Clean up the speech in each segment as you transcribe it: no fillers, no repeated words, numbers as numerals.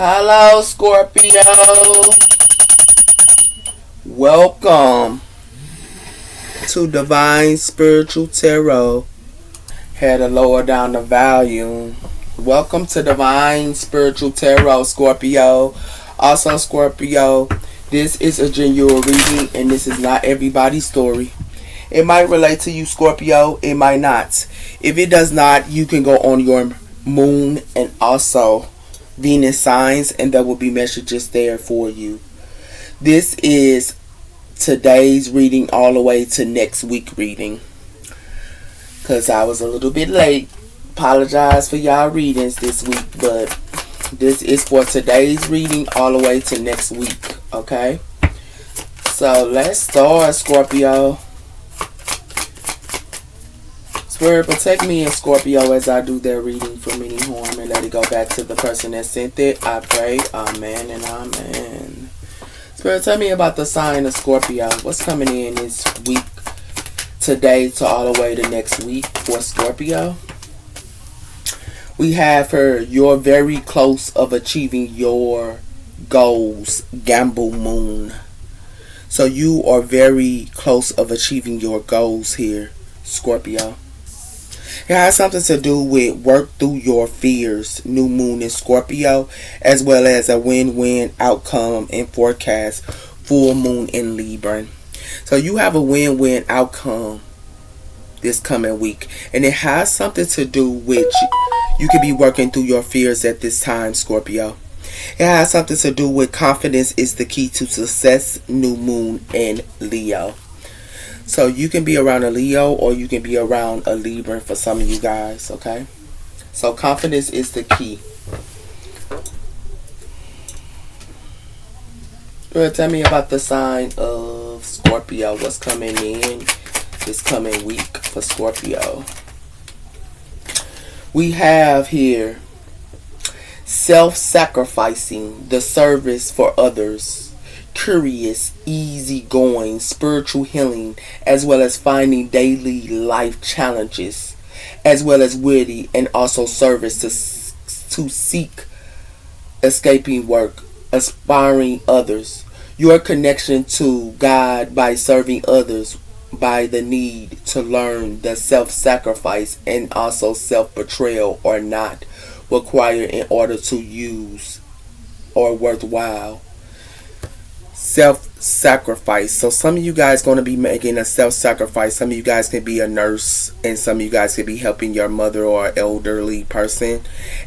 Hello, Scorpio. Welcome to Divine Spiritual Tarot. Had to lower down the volume. Welcome to Divine Spiritual Tarot, Scorpio. Also, Scorpio, this is a genuine reading, and this is not everybody's story. It might relate to you, Scorpio. It might not. If it does not, you can go on your moon and also Venus signs, and there will be messages there for you. This is today's reading all the way to next week reading, because I was a little bit late. Apologize for y'all readings this week, but this is for today's reading all the way to next week. Okay, so let's start, Scorpio. Spirit, protect me and Scorpio as I do their reading from any harm, and let it go back to the person that sent it. I pray, amen and amen. Spirit, tell me about the sign of Scorpio. What's coming in this week, today to all the way to next week for Scorpio? We have her, you're very close of achieving your goals, Gamble Moon. So you are very close of achieving your goals here, Scorpio. It has something to do with work through your fears, new moon in Scorpio, as well as a win-win outcome and forecast, full moon in Libra. So you have a win-win outcome this coming week, and it has something to do with you could be working through your fears at this time, Scorpio. It has something to do with confidence is the key to success, new moon in Leo. So you can be around a Leo or you can be around a Libra for some of you guys, okay? So confidence is the key. Tell me about the sign of Scorpio. What's coming in this coming week for Scorpio? We have here self-sacrificing, the service for others, curious, easygoing, spiritual healing, as well as finding daily life challenges, as well as witty and also service to seek escaping work, aspiring others. Your connection to God by serving others, by the need to learn the self-sacrifice and also self-betrayal are not required in order to use or worthwhile. Self-sacrifice. So some of you guys going to be making a self-sacrifice. Some of you guys can be a nurse, and some of you guys can be helping your mother or elderly person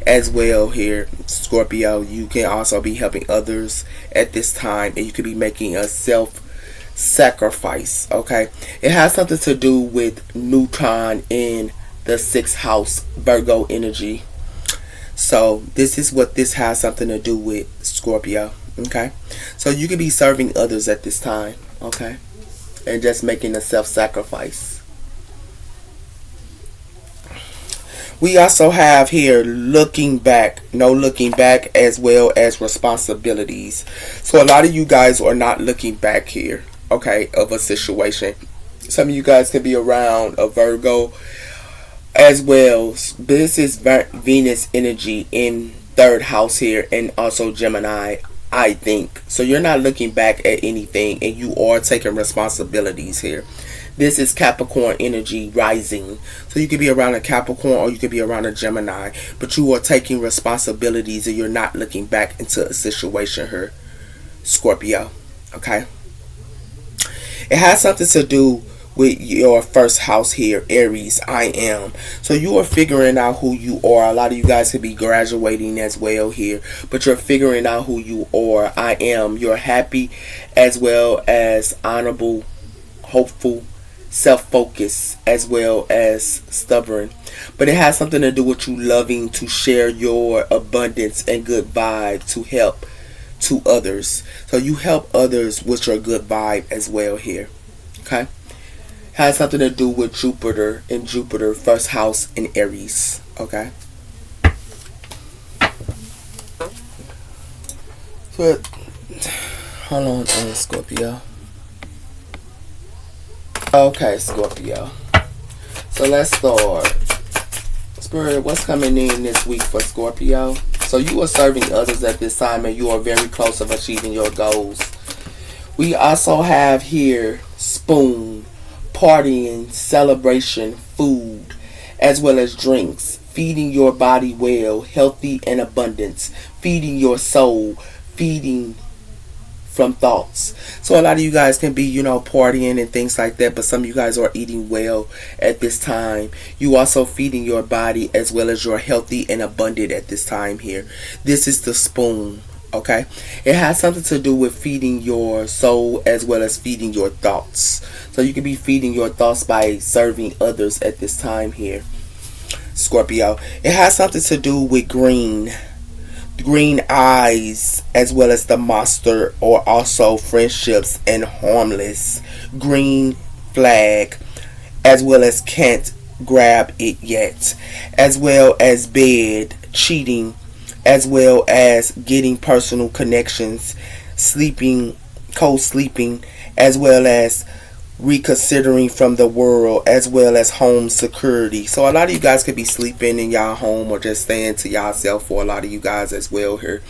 as well here, Scorpio. You can also be helping others at this time, and you could be making a self-sacrifice. Okay, it has something to do with Neutron in the 6th house, Virgo energy. So this is what this has something to do with, Scorpio. Okay, so you can be serving others at this time, okay, and just making a self-sacrifice. We also have here looking back, no looking back, as well as responsibilities. So a lot of you guys are not looking back here, okay, of a situation. Some of you guys can be around a Virgo as well. This is Venus energy in 3rd house here, and also Gemini, I think. So you're not looking back at anything, and you are taking responsibilities here. This is Capricorn energy rising. So you could be around a Capricorn or you could be around a Gemini, but you are taking responsibilities and you're not looking back into a situation here, Scorpio. Okay, it has something to do with your 1st house here, Aries, I am. So you are figuring out who you are. A lot of you guys could be graduating as well here, but you're figuring out who you are. I am. You're happy as well as honorable, hopeful, self-focused, as well as stubborn. But it has something to do with you loving to share your abundance and good vibe to help to others. So you help others with your good vibe as well here. Okay, has something to do with Jupiter and Jupiter 1st house in Aries. Okay, but hold on, Scorpio. Okay, Scorpio. So let's start. Spirit, what's coming in this week for Scorpio? So you are serving others at this time, and you are very close of achieving your goals. We also have here spoon, partying, celebration, food, as well as drinks, feeding your body well, healthy and abundance, feeding your soul, feeding from thoughts. So a lot of you guys can be, partying and things like that, but some of you guys are eating well at this time. You also feeding your body as well as you're healthy and abundant at this time here. This is the spoon. Okay, it has something to do with feeding your soul as well as feeding your thoughts. So you can be feeding your thoughts by serving others at this time here, Scorpio. It has something to do with green eyes, as well as the monster, or also friendships and harmless. Green flag, as well as can't grab it yet, as well as bed, cheating, as well as getting personal connections, sleeping, co-sleeping, as well as reconsidering from the world, as well as home security. So a lot of you guys could be sleeping in y'all home or just staying to yourself for a lot of you guys as well here.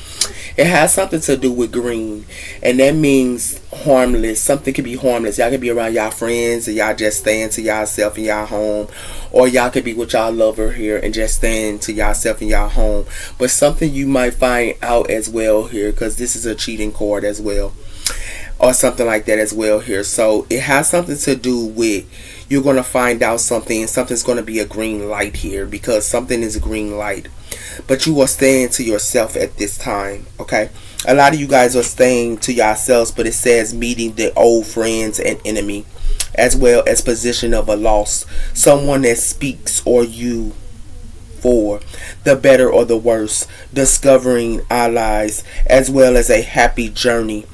It has something to do with green, and that means harmless. Something could be harmless. Y'all could be around y'all friends and y'all just staying to yourself in y'all home, or y'all could be with y'all lover here and just staying to yourself in y'all home. But something you might find out as well here, because this is a cheating card as well, or something like that as well here. So it has something to do with, you're going to find out something, and something's going to be a green light here, because something is a green light. But you are staying to yourself at this time, okay? A lot of you guys are staying to yourselves, but it says meeting the old friends and enemy, as well as position of a loss. Someone that speaks or you for the better or the worse. Discovering allies, as well as a happy journey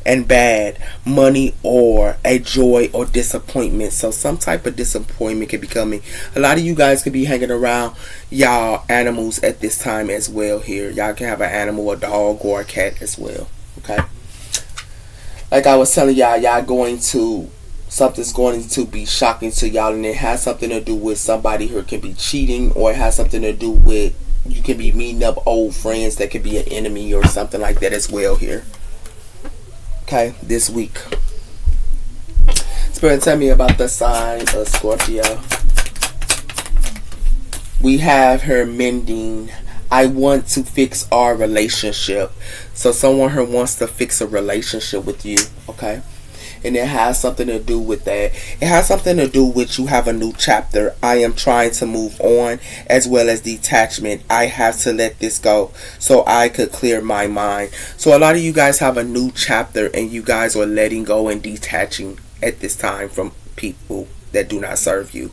and bad money, or a joy or disappointment. So some type of disappointment could be coming. A lot of you guys could be hanging around y'all animals at this time as well here. Y'all can have an animal, a dog or a cat as well. Okay, like I was telling y'all going to, something's going to be shocking to y'all, and it has something to do with somebody who can be cheating, or it has something to do with, you can be meeting up old friends that could be an enemy or something like that as well here. Okay, this week. Spirit, tell me about the sign of Scorpio. We have her mending. I want to fix our relationship. So someone here wants to fix a relationship with you. Okay. And it has something to do with that. It has something to do with, you have a new chapter. I am trying to move on, as well as detachment. I have to let this go so I could clear my mind. So a lot of you guys have a new chapter, and you guys are letting go and detaching at this time from people that do not serve you.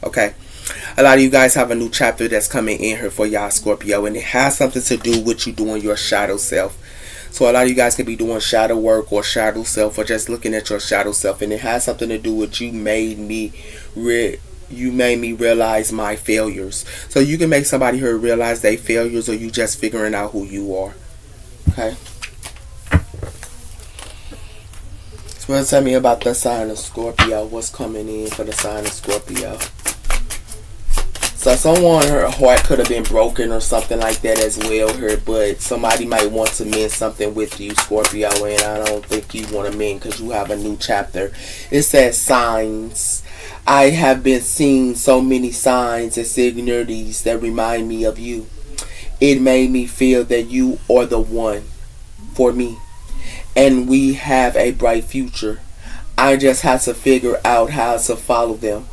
Okay. A lot of you guys have a new chapter that's coming in here for y'all, Scorpio, and it has something to do with you doing your shadow self. So a lot of you guys could be doing shadow work or shadow self, or just looking at your shadow self, and it has something to do with, you made me realize my failures. So you can make somebody here realize they failures, or you just figuring out who you are. Okay. So tell me about the sign of Scorpio. What's coming in for the sign of Scorpio? So someone, her heart could have been broken or something like that as well here, but somebody might want to mend something with you, Scorpio, and I don't think you want to mend, because you have a new chapter. It says signs. I have been seeing so many signs and signalities that remind me of you. It made me feel that you are the one for me, and we have a bright future. I just have to figure out how to follow them.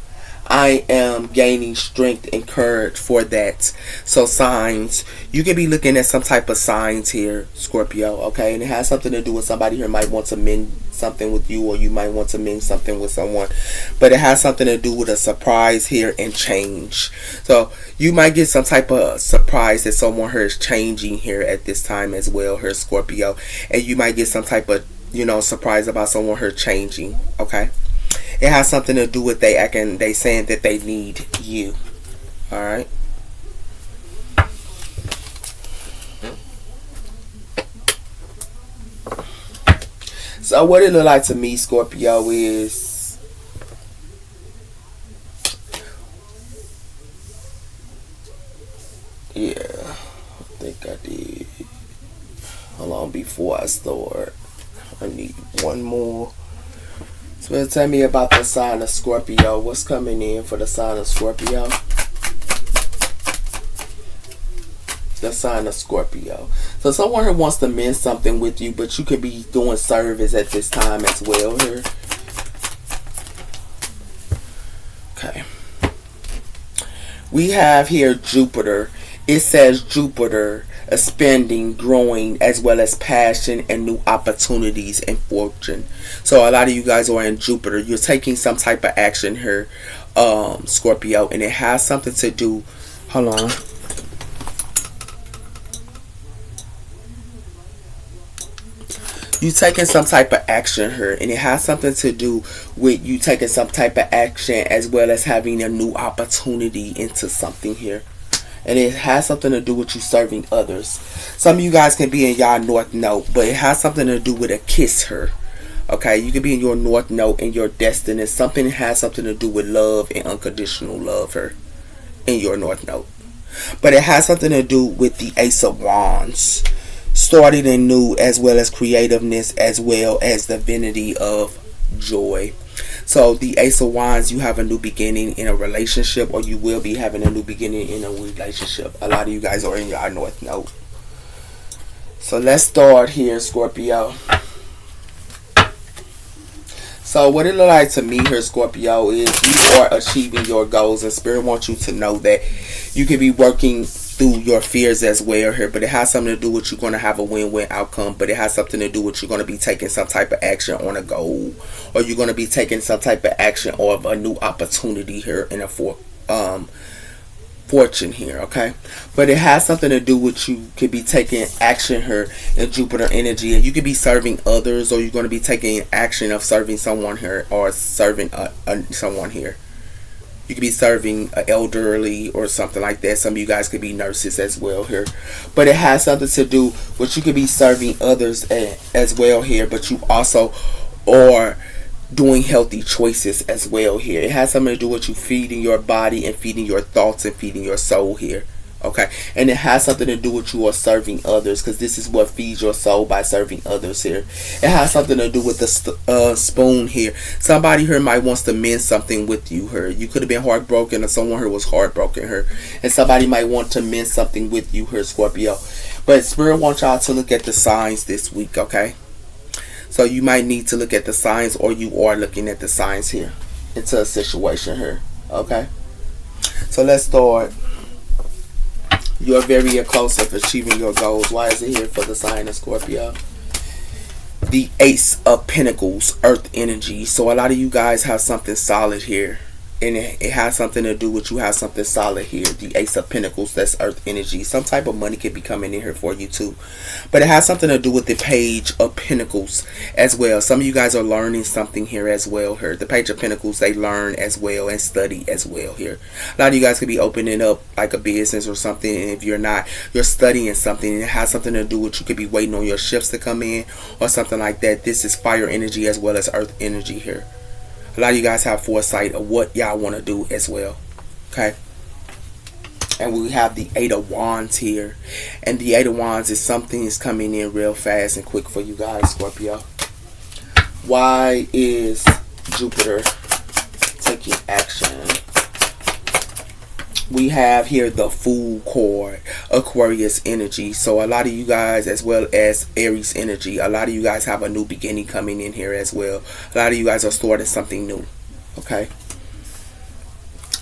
I am gaining strength and courage for that. So signs, you can be looking at some type of signs here, Scorpio, okay? And it has something to do with somebody here might want to mend something with you, or you might want to mend something with someone. But it has something to do with a surprise here and change. So you might get some type of surprise that someone here is changing here at this time as well here, Scorpio. And you might get some type of, surprise about someone here changing, okay? It has something to do with they saying that they need you. Alright. So what it look like to me, Scorpio, is yeah, I think I did. Hold on before I start. I need one more. So tell me about the sign of Scorpio. What's coming in for the sign of Scorpio? The sign of Scorpio. So someone who wants to mend something with you, but you could be doing service at this time as well here. Okay. We have here Jupiter. It says Jupiter, expanding, growing, as well as passion and new opportunities and fortune. So a lot of you guys are in Jupiter. You're taking some type of action here, Scorpio, and it has something to do. Hold on. You taking some type of action here, and it has something to do with you taking some type of action as well as having a new opportunity into something here. And it has something to do with you serving others. Some of you guys can be in y'all North Node, but it has something to do with a kiss her. Okay, you can be in your North Node and your destiny. Something has something to do with love and unconditional love her in your North Node. But it has something to do with the Ace of Wands. Starting anew, as well as creativeness, as well as the divinity of joy. So the Ace of Wands, you have a new beginning in a relationship, or you will be having a new beginning in a relationship. A lot of you guys are in your North Node. So let's start here, Scorpio. So what it look like to me here, Scorpio, is you are achieving your goals, and Spirit wants you to know that you can be working through your fears as well here, but it has something to do with you're going to have a win-win outcome, but it has something to do with you're going to be taking some type of action on a goal, or you're going to be taking some type of action or a new opportunity here in a fortune here, okay? But it has something to do with you could be taking action here in Jupiter energy, and you could be serving others, or you're going to be taking action of serving someone here, or serving someone here. You could be serving an elderly or something like that. Some of you guys could be nurses as well here. But it has something to do with you could be serving others as well here. But you also are doing healthy choices as well here. It has something to do with you feeding your body and feeding your thoughts and feeding your soul here. Okay, and it has something to do with you are serving others, because this is what feeds your soul, by serving others here. It has something to do with the spoon here. Somebody here might wants to mend something with you here. You could have been heartbroken, or someone here was heartbroken here, and somebody might want to mend something with you here, Scorpio. But Spirit wants y'all to look at the signs this week, okay? So you might need to look at the signs, or you are looking at the signs here into a situation here, okay? So let's start. You are very close of achieving your goals. Why is it here for the sign of Scorpio? The Ace of Pentacles, Earth energy. So a lot of you guys have something solid here. And it has something to do with you have something solid here. The Ace of Pentacles, that's Earth energy. Some type of money could be coming in here for you too. But it has something to do with the Page of Pentacles as well. Some of you guys are learning something here as well here. The Page of Pentacles, they learn as well and study as well here. A lot of you guys could be opening up like a business or something. And if you're not, you're studying something. And it has something to do with you could be waiting on your ships to come in or something like that. This is fire energy as well as earth energy here. A lot of you guys have foresight of what y'all want to do as well. Okay. And we have the Eight of Wands here. And the Eight of Wands is something that's coming in real fast and quick for you guys, Scorpio. Why is Jupiter taking action? We have here the Fool card, Aquarius energy. So a lot of you guys, as well as Aries energy, a lot of you guys have a new beginning coming in here as well. A lot of you guys are starting something new. Okay.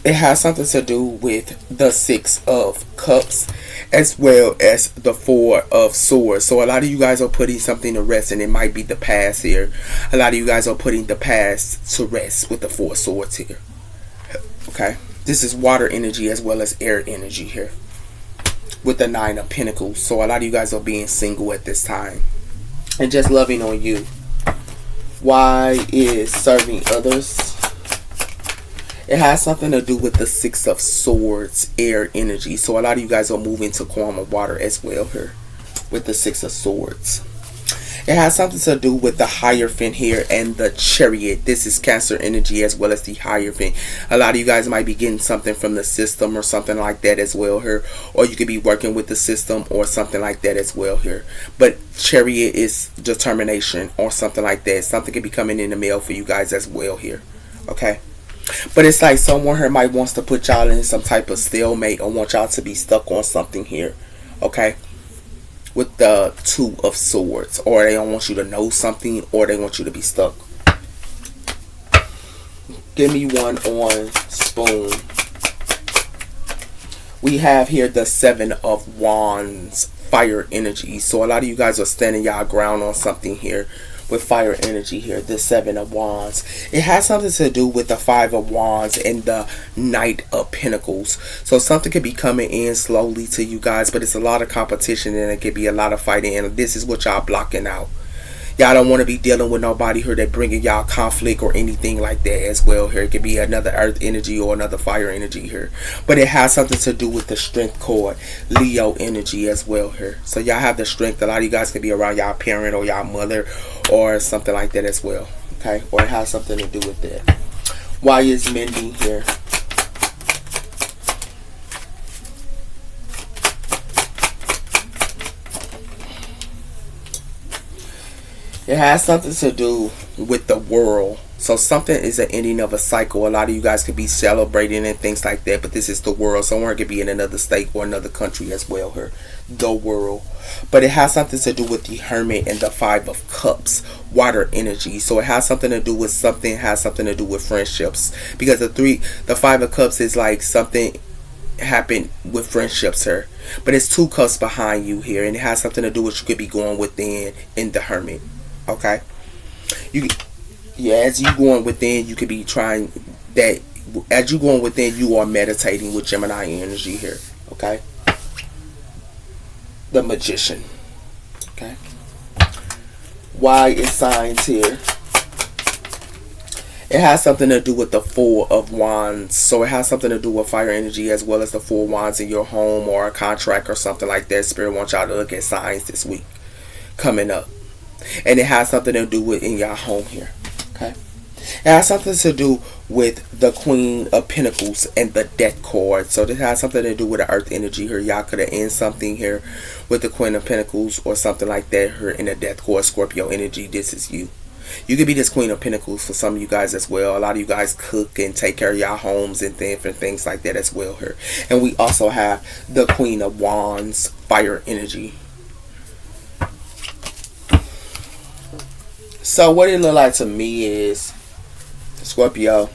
It has something to do with the Six of Cups as well as the Four of Swords. So a lot of you guys are putting something to rest, and it might be the past here. A lot of you guys are putting the past to rest with the Four of Swords here. Okay. This is water energy as well as air energy here with the Nine of Pentacles. So a lot of you guys are being single at this time and just loving on you. Why is serving others? It has something to do with the Six of Swords, air energy. So a lot of you guys are moving to calm water as well here with the Six of Swords. It has something to do with the Hierophant here and the Chariot. This is Cancer energy as well as the Hierophant. A lot of you guys might be getting something from the system or something like that as well here. Or you could be working with the system or something like that as well here. But Chariot is determination or something like that. Something could be coming in the mail for you guys as well here. Okay? But it's like someone here might wants to put y'all in some type of stalemate or want y'all to be stuck on something here. Okay? With the Two of Swords, or they don't want you to know something, or they want you to be stuck. Give me one on Spoon. We have here the Seven of Wands, fire energy. So a lot of you guys are standing y'all ground on something here with fire energy here, the Seven of Wands. It has something to do with the Five of Wands and the Knight of Pentacles. So something could be coming in slowly to you guys, but it's a lot of competition and it could be a lot of fighting, and this is what y'all blocking out. Y'all don't want to be dealing with nobody here that bringing y'all conflict or anything like that as well here. It could be another earth energy or another fire energy here. But it has something to do with the strength cord, Leo energy as well here. So y'all have the strength. A lot of you guys could be around y'all parent or y'all mother or something like that as well. Okay? Or it has something to do with that. Why is mending here? It has something to do with the world. So something is the ending of a cycle. A lot of you guys could be celebrating and things like that, but this is the world. Someone could be in another state or another country as well here. The world. But it has something to do with the Hermit and the Five of Cups. Water energy. So it has something to do with something, has something to do with friendships. Because the Five of Cups is like something happened with friendships here. But it's two cups behind you here, and it has something to do with you could be going within in the Hermit. Okay, as you going within, you could be trying that. As you going within, you are meditating with Gemini energy here. Okay, the Magician. Okay, why is signs here? It has something to do with the Four of Wands. So it has something to do with fire energy as well as the Four of Wands in your home or a contract or something like that. Spirit wants y'all to look at signs this week coming up. And it has something to do with in your home here. Okay. It has something to do with the Queen of Pentacles and the Death card. So this has something to do with the earth energy here. Y'all could have ended something here with the Queen of Pentacles or something like that here in the Death card. Scorpio energy. This is you. You could be this Queen of Pentacles for some of you guys as well. A lot of you guys cook and take care of y'all homes and different things like that as well here. And we also have the Queen of Wands, fire energy. So what it look like to me is, Scorpio,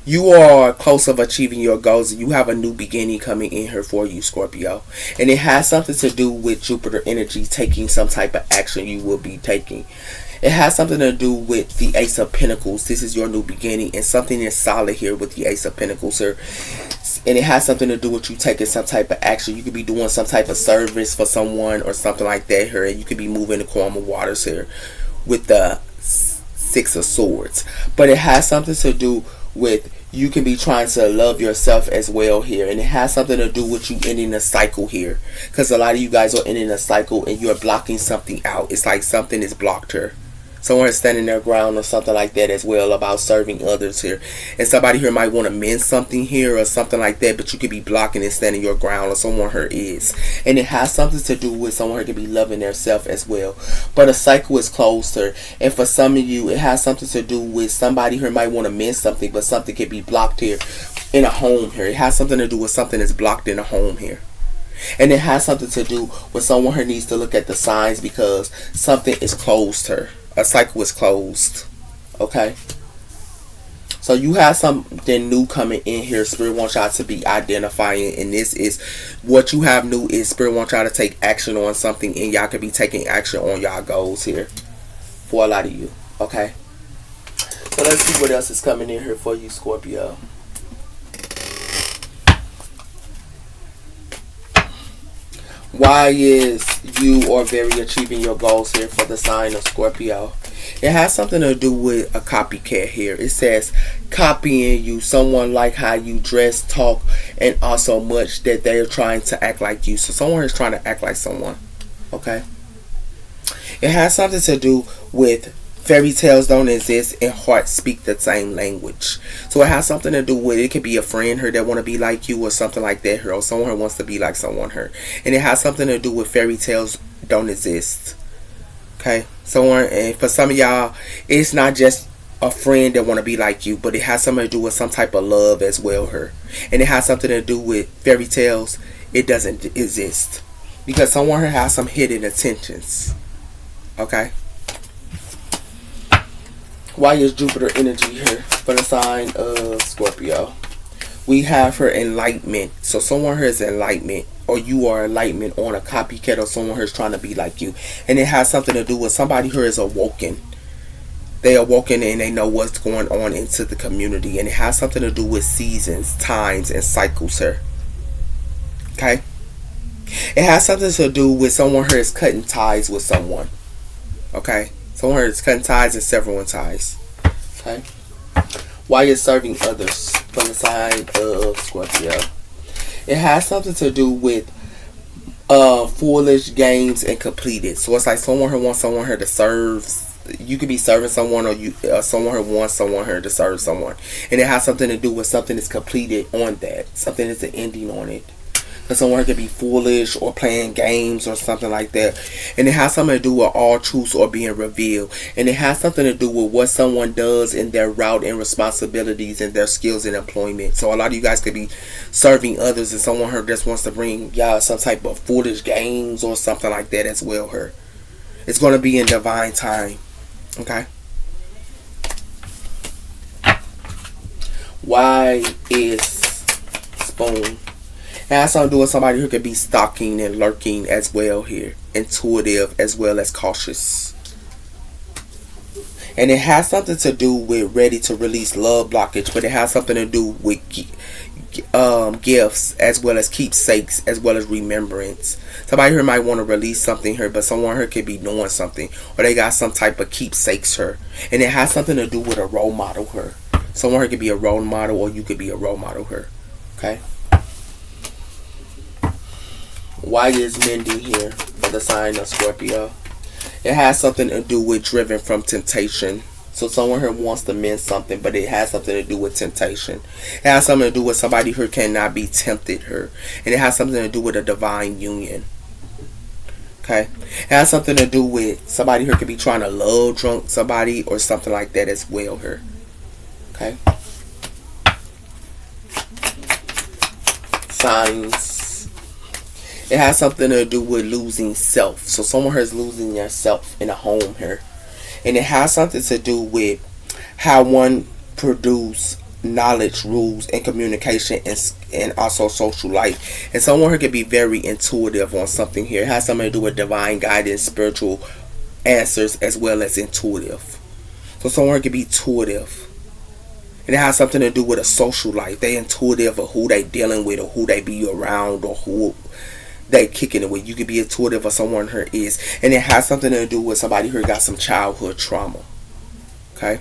you are close of achieving your goals. You have a new beginning coming in here for you, Scorpio. And it has something to do with Jupiter energy taking some type of action you will be taking. It has something to do with the Ace of Pentacles. This is your new beginning, and something is solid here with the Ace of Pentacles here. And it has something to do with you taking some type of action. You could be doing some type of service for someone or something like that here. And you could be moving the calm of waters here with the Six of Swords. But it has something to do with you can be trying to love yourself as well here. And it has something to do with you ending a cycle here. Because a lot of you guys are ending a cycle and you're blocking something out. It's like something is blocked here. Someone is standing their ground or something like that as well about serving others here. And somebody here might want to mend something here or something like that, but you could be blocking and standing your ground, or someone here is. And it has something to do with someone here could be loving their self as well. But a cycle is closed here. And for some of you, it has something to do with somebody here might want to mend something, but something could be blocked here in a home here. It has something to do with something that's blocked in a home here. And it has something to do with someone here needs to look at the signs because something is closed here. A cycle is closed. Okay. So you have something new coming in here. Spirit wants y'all to be identifying. And this is what you have new is Spirit wants y'all to take action on something. And y'all could be taking action on y'all goals here. For a lot of you. Okay. So let's see what else is coming in here for you, Scorpio. Why is you are very achieving your goals here for the sign of Scorpio? It has something to do with a copycat here. It says copying you, someone like how you dress, talk, and also much that they are trying to act like you. So someone is trying to act like someone. Okay. It has something to do with fairy tales don't exist and hearts speak the same language. So it has something to do with, it could be a friend here that want to be like you or something like that here, or someone who wants to be like someone here. And it has something to do with fairy tales don't exist. Okay, someone, and for some of y'all, it's not just a friend that want to be like you, but it has something to do with some type of love as well here. And it has something to do with fairy tales. It doesn't exist because someone here has some hidden intentions. Okay. Why is Jupiter energy here for the sign of Scorpio? We have her enlightenment. So someone here is enlightenment, or you are enlightenment on a copycat, or someone here is trying to be like you. And it has something to do with somebody here is awoken. They awoken and they know what's going on into the community. And it has something to do with seasons, times, and cycles here. Okay? It has something to do with someone here is cutting ties with someone. Okay? Someone here is cutting ties and severing ties. Okay? Why is serving others from the sign of Scorpio? It has something to do with foolish games and completed. So it's like someone here wants someone here to serve. You could be serving someone, or someone here wants someone here to serve someone. And it has something to do with something that's completed on that. Something that's an ending on it. Because someone could be foolish or playing games or something like that. And it has something to do with all truths or being revealed. And it has something to do with what someone does in their route and responsibilities and their skills and employment. So a lot of you guys could be serving others, and someone here just wants to bring y'all some type of foolish games or something like that as well here. It's going to be in divine time. Okay? Why is spoon? It has something to do with somebody who could be stalking and lurking as well here. Intuitive as well as cautious. And it has something to do with ready to release love blockage, but it has something to do with gifts as well as keepsakes as well as remembrance. Somebody here might want to release something here, but someone here could be doing something, or they got some type of keepsakes here. And it has something to do with a role model here. Someone here could be a role model, or you could be a role model here. Okay? Why is mending here for the sign of Scorpio? It has something to do with driven from temptation. So someone here wants to mend something, but it has something to do with temptation. It has something to do with somebody who cannot be tempted here. And it has something to do with a divine union. Okay? It has something to do with somebody who could be trying to love drunk somebody or something like that as well here. Okay? Signs. It has something to do with losing self. So someone here is losing their self in a home here. And it has something to do with how one produce knowledge, rules, and communication, and also social life. And someone here could be very intuitive on something here. It has something to do with divine guidance, spiritual answers, as well as intuitive. So someone here could be intuitive. And it has something to do with a social life. They intuitive of who they dealing with, or who they be around, or who they kicking it with. You could be intuitive of someone here is. And it has something to do with somebody who got some childhood trauma. Okay?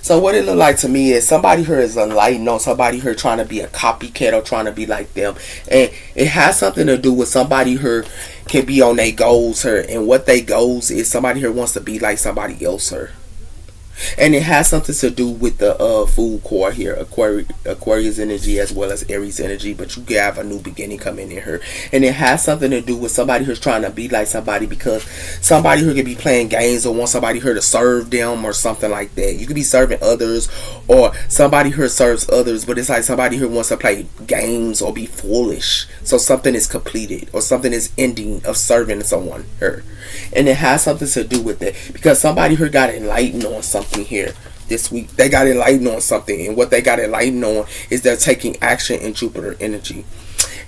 So what it look like to me is somebody here is enlightened on somebody here trying to be a copycat or trying to be like them. And it has something to do with somebody here can be on their goals here. And what they goals is somebody here wants to be like somebody else here. And it has something to do with the food core here, Aquarius energy as well as Aries energy. But you can have a new beginning coming in here. And it has something to do with somebody who's trying to be like somebody, because somebody who could be playing games or want somebody here to serve them or something like that. You could be serving others, or somebody here serves others, but it's like somebody who wants to play games or be foolish. So something is completed, or something is ending of serving someone here. And it has something to do with it, because somebody here got enlightened on something here this week. They got enlightened on something, and what they got enlightened on is they're taking action in Jupiter energy.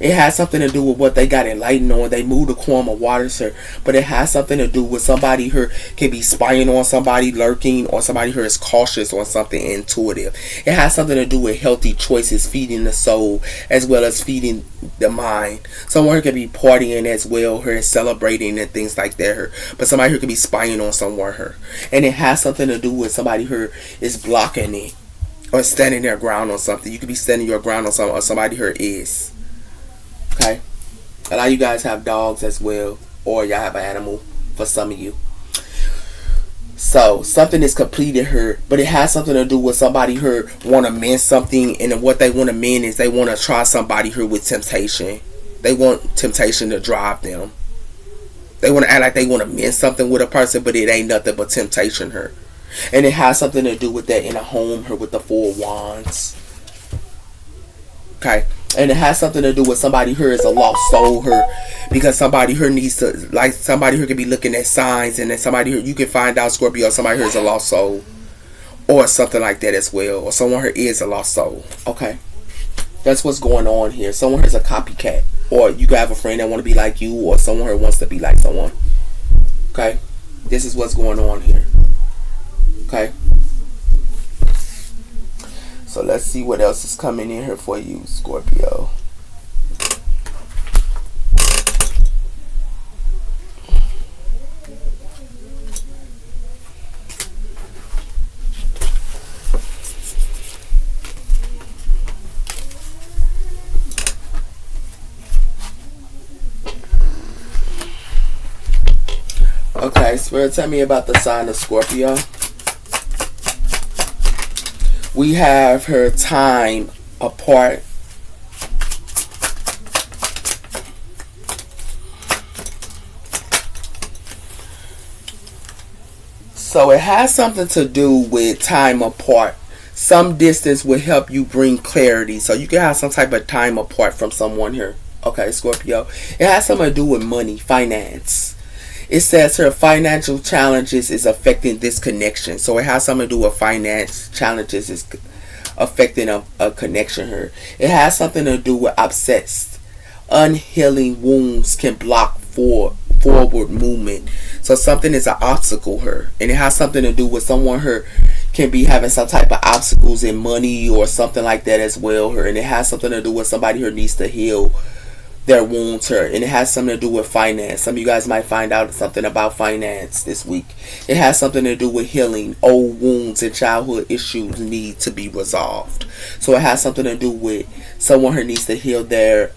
It has something to do with what they got enlightened on. They moved the quorum of waters here. But it has something to do with somebody here can be spying on somebody, lurking, or somebody here is cautious on something intuitive. It has something to do with healthy choices, feeding the soul, as well as feeding the mind. Someone here could be partying as well here, celebrating and things like that here. But somebody here could be spying on someone here. And it has something to do with somebody here is blocking it. Or standing their ground on something. You could be standing your ground on something, or somebody here is. Okay? A lot of you guys have dogs as well. Or y'all have an animal for some of you. So, something is completed here. But it has something to do with somebody here want to mend something. And what they want to mend is they want to try somebody here with temptation. They want temptation to drive them. They want to act like they want to mend something with a person. But it ain't nothing but temptation here. And it has something to do with that in a home here with the 4 wands. Okay. And it has something to do with somebody here is a lost soul here. Because somebody here needs to, like somebody here could be looking at signs. And then somebody here, you can find out, Scorpio, somebody here is a lost soul. Or something like that as well. Or someone here is a lost soul. Okay. That's what's going on here. Someone here is a copycat. Or you could have a friend that want to be like you. Or someone here wants to be like someone. Okay. This is what's going on here. Okay. So let's see what else is coming in here for you, Scorpio. Okay, Spirit, tell me about the sign of Scorpio. We have her time apart. So it has something to do with time apart. Some distance will help you bring clarity. So you can have some type of time apart from someone here. Okay, Scorpio. It has something to do with money, finance. It says her financial challenges is affecting this connection. So it has something to do with finance challenges is affecting a connection here. It has something to do with upsets. Unhealing wounds can block forward movement. So something is an obstacle here. And it has something to do with someone here can be having some type of obstacles in money or something like that as well here. And it has something to do with somebody who needs to heal their wounds here, and it has something to do with finance. Some of you guys might find out something about finance this week. It has something to do with healing. Old wounds and childhood issues need to be resolved. So it has something to do with someone who needs to heal their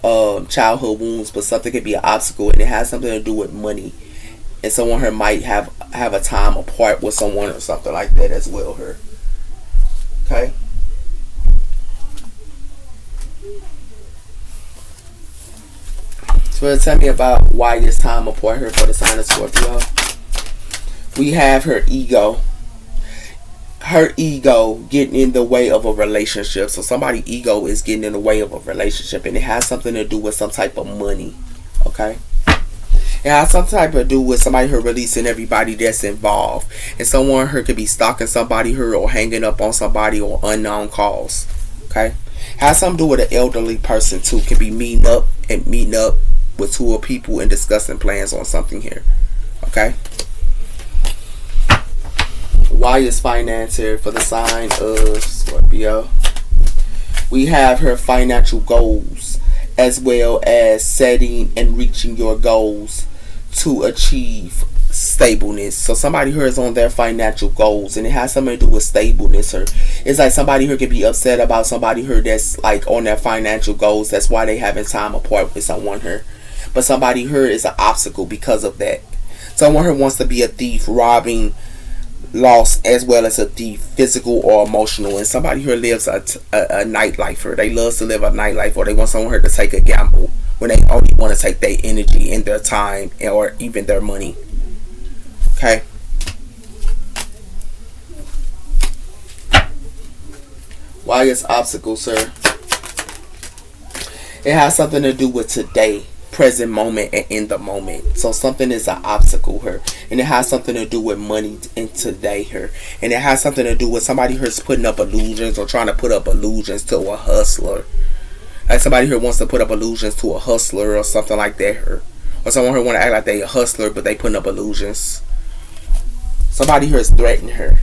childhood wounds, but something could be an obstacle, and it has something to do with money. And someone here might have a time apart with someone or something like that as well here. Okay. So tell me about why this time apart here for the sign of Scorpio. We have her ego. Her ego getting in the way of a relationship. So somebody's ego is getting in the way of a relationship. And it has something to do with some type of money. Okay. It has some type to do with somebody who releasing everybody that's involved. And someone who could be stalking somebody who or hanging up on somebody or unknown calls. Okay. It has something to do with an elderly person too. Can be meeting up with 2 people and discussing plans on something here. Okay. Why is finance here for the sign of Scorpio? We have her financial goals as well as setting and reaching your goals to achieve stableness. So somebody here is on their financial goals, and it has something to do with stableness here. It's like somebody here could be upset about somebody here that's like on their financial goals. That's why they having time apart with someone here. But somebody here is an obstacle because of that. Someone here wants to be a thief, robbing, lost, as well as a thief, physical or emotional. And somebody here lives a nightlife here. They love to live a nightlife, or they want someone here to take a gamble when they only want to take their energy and their time or even their money. Okay. Why is obstacles, sir? It has something to do with today, present moment, and in the moment. So something is an obstacle here, and it has something to do with money in today here, and it has something to do with somebody who's putting up illusions or trying to put up illusions to a hustler. Like somebody here wants to put up illusions to a hustler or something like that. Or someone here want to act like they a hustler, but they putting up illusions. Somebody here is threatening her,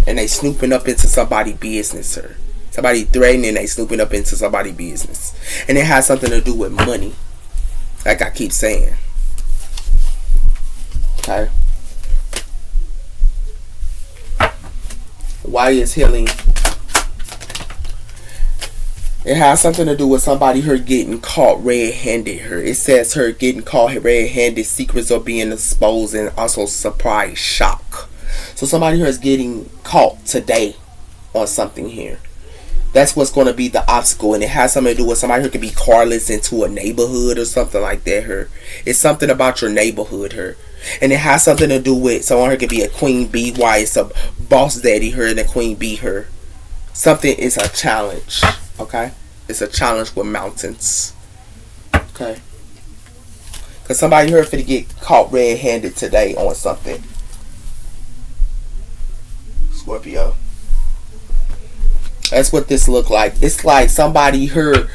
and they snooping up into somebody's business. Her. Somebody threatening, and they snooping up into somebody's business, and it has something to do with money. Like I keep saying. Okay. Why is healing? It has something to do with somebody her getting caught red-handed. Her it says her getting caught red-handed, secrets are being exposed, and also surprise shock. So somebody here is getting caught today on something here. That's what's going to be the obstacle, and it has something to do with somebody who could be carless into a neighborhood or something like that. Her it's something about your neighborhood. Her. And it has something to do with someone who could be a queen bee. Why it's a boss daddy her and a queen bee her. Something is a challenge. Okay? It's a challenge with mountains. Okay? Because somebody here finna get caught red-handed today on something. Scorpio. That's what this look like. It's like somebody here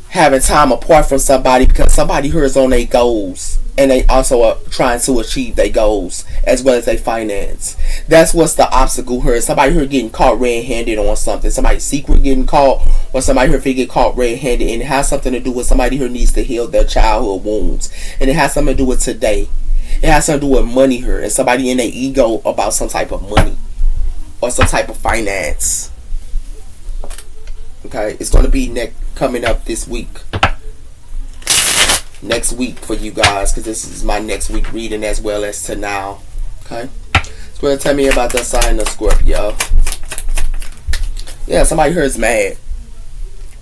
having time apart from somebody because somebody here is on their goals. And they also are trying to achieve their goals as well as their finance. That's what's the obstacle here. Somebody here getting caught red-handed on something. Somebody's secret getting caught, or somebody here get caught red-handed. And it has something to do with somebody here needs to heal their childhood wounds. And it has something to do with today. It has something to do with money here. And somebody in their ego about some type of money. Or some type of finance. Okay, it's going to be coming up this week. Next week for you guys, because this is my next week reading as well as to now. Okay, so tell me about the sign of Scorpio. Yeah, somebody here is mad.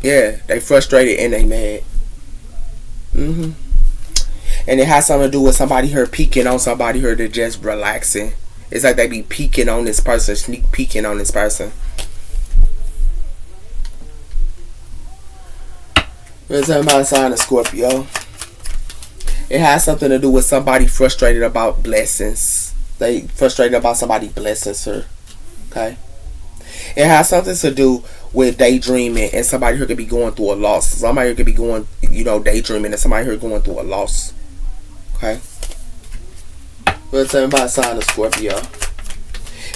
Yeah, they frustrated and they mad. And it has something to do with somebody here peeking on somebody here to just relaxing. It's like they be peeking on this person, sneak peeking on this person. We're talking about the sign of Scorpio. It has something to do with somebody frustrated about blessings. They frustrated about somebody's blessings, sir. Okay? It has something to do with daydreaming and somebody who could be going through a loss. Somebody who could be going, daydreaming and somebody who going through a loss. Okay? We're talking about the sign of Scorpio.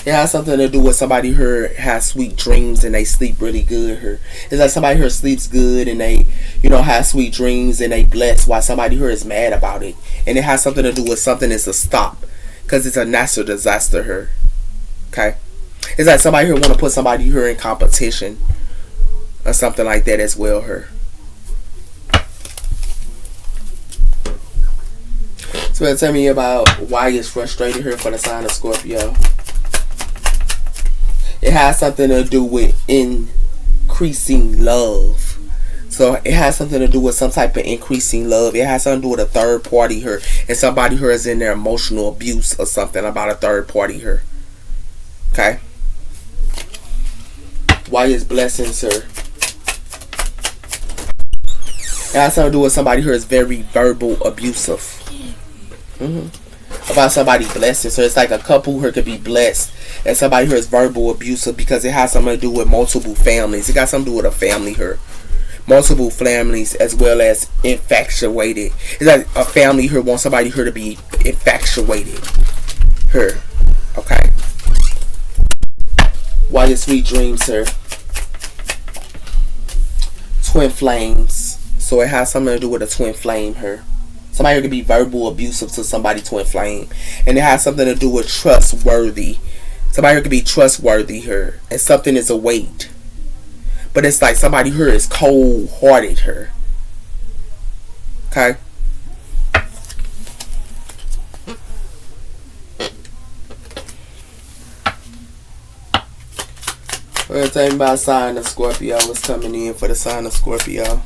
It has something to do with somebody who has sweet dreams and they sleep really good. It's like somebody who sleeps good and they, have sweet dreams and they blessed while somebody who is mad about it. And it has something to do with something that's a stop because it's a natural disaster here. Okay? It's like somebody who want to put somebody here in competition or something like that as well here. So tell me about why it's frustrated here for the sign of Scorpio. It has something to do with increasing love. So it has something to do with some type of increasing love. It has something to do with a third party here. And somebody who is in their emotional abuse or something about a third party here. Okay? Why is blessings here? It has something to do with somebody who is very verbal abusive. About somebody blessing. So it's like a couple who could be blessed and somebody who is verbal abusive because it has something to do with multiple families. It got something to do with a family here. Multiple families as well as infatuated. It's like a family who wants somebody here to be infatuated. Her. Okay. Why your sweet dreams here? Twin flames. So it has something to do with a twin flame here. Somebody who could be verbal abusive to somebody twin flame. And it has something to do with trustworthy. Somebody who could be trustworthy here. And something is a weight. But it's like somebody here is cold-hearted here. Okay? We're talking about sign of Scorpio. What's coming in for the sign of Scorpio?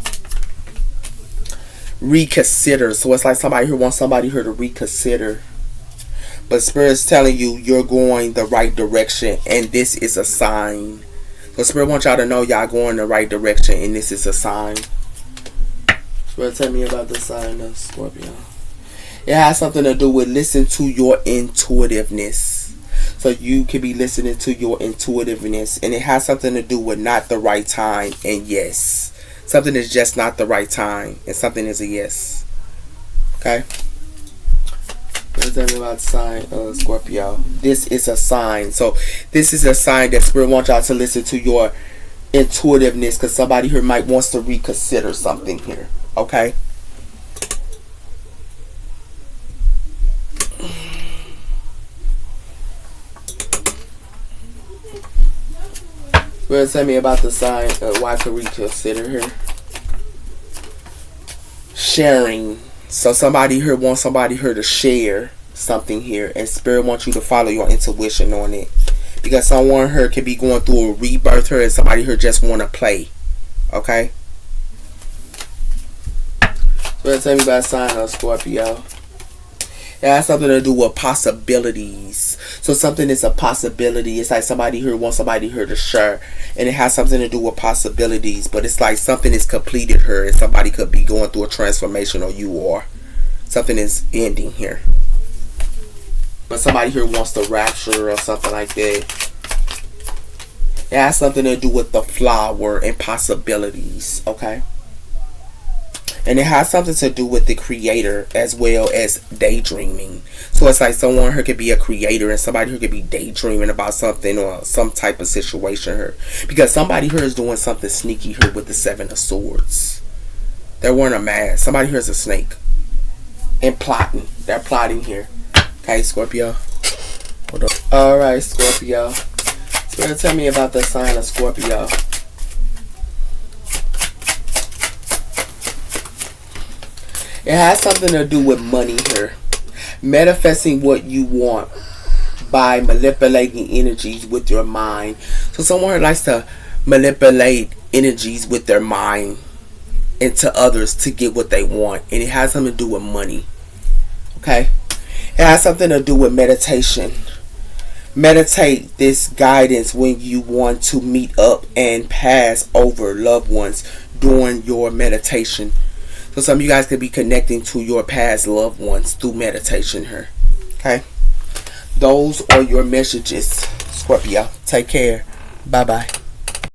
Reconsider. So it's like somebody who wants somebody here to reconsider. But Spirit's telling you you're going the right direction. And this is a sign. So Spirit wants y'all to know y'all going the right direction. And this is a sign. Spirit, tell me about the sign of Scorpio. It has something to do with listen to your intuitiveness. So you can be listening to your intuitiveness. And it has something to do with not the right time and yes. Something is just not the right time, and something is a yes. Okay? What does that about sign of Scorpio? This is a sign. So this is a sign that Spirit wants y'all to listen to your intuitiveness, because somebody here might wants to reconsider something here. Okay? Spirit, tell me about the sign of why to reconsider here. Sharing. So somebody here wants somebody here to share something here, and Spirit wants you to follow your intuition on it, because someone here could be going through a rebirth here, and somebody here just want to play. Okay? So tell me about sign of Scorpio. It has something to do with possibilities. So something is a possibility. It's like somebody here wants somebody here to share, and it has something to do with possibilities. But it's like something is completed here, and somebody could be going through a transformation, or you are. Something is ending here. But somebody here wants to rapture or something like that. It has something to do with the flower and possibilities. Okay? And it has something to do with the creator as well as daydreaming. So it's like someone here could be a creator, and somebody here could be daydreaming about something or some type of situation here. Because somebody here is doing something sneaky here with the Seven of Swords. They're wearing a mask. Somebody here is a snake. And plotting. They're plotting here. Okay, Scorpio. Hold up. Alright, Scorpio. Spirit, tell me about the sign of Scorpio. It has something to do with money here. Manifesting what you want by manipulating energies with your mind. So someone likes to manipulate energies with their mind into others to get what they want. And it has something to do with money. Okay? It has something to do with meditation. Meditate this guidance when you want to meet up and pass over loved ones during your meditation. So some of you guys could be connecting to your past loved ones through meditation here. Okay? Those are your messages, Scorpio. Take care. Bye-bye.